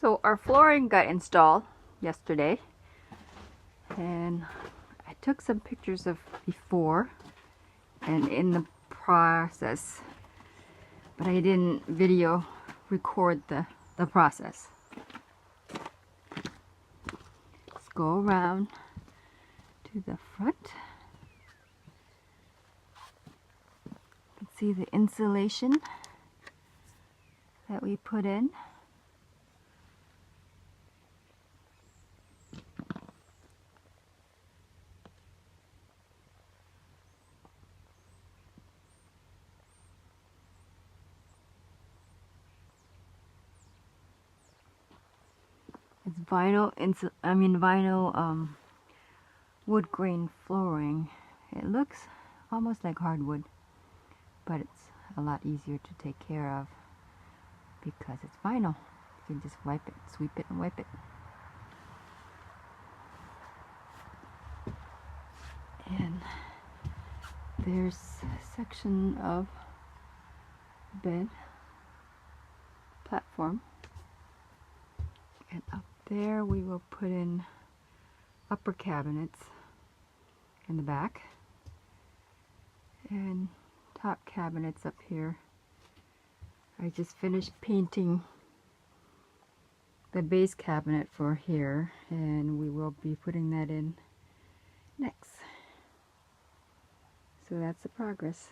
So our flooring got installed yesterday, and I took some pictures of before and in the process, but I didn't video record the process. Let's go around to the front. You can see the insulation that we put in. It's vinyl wood grain flooring. It looks almost like hardwood, but it's a lot easier to take care of because it's vinyl. You can just wipe it, sweep it, and wipe it. And there's a section of bed platform, and up there we will put in upper cabinets in the back and top cabinets up here. I just finished painting the base cabinet for here, and we will be putting that in next. So that's the progress.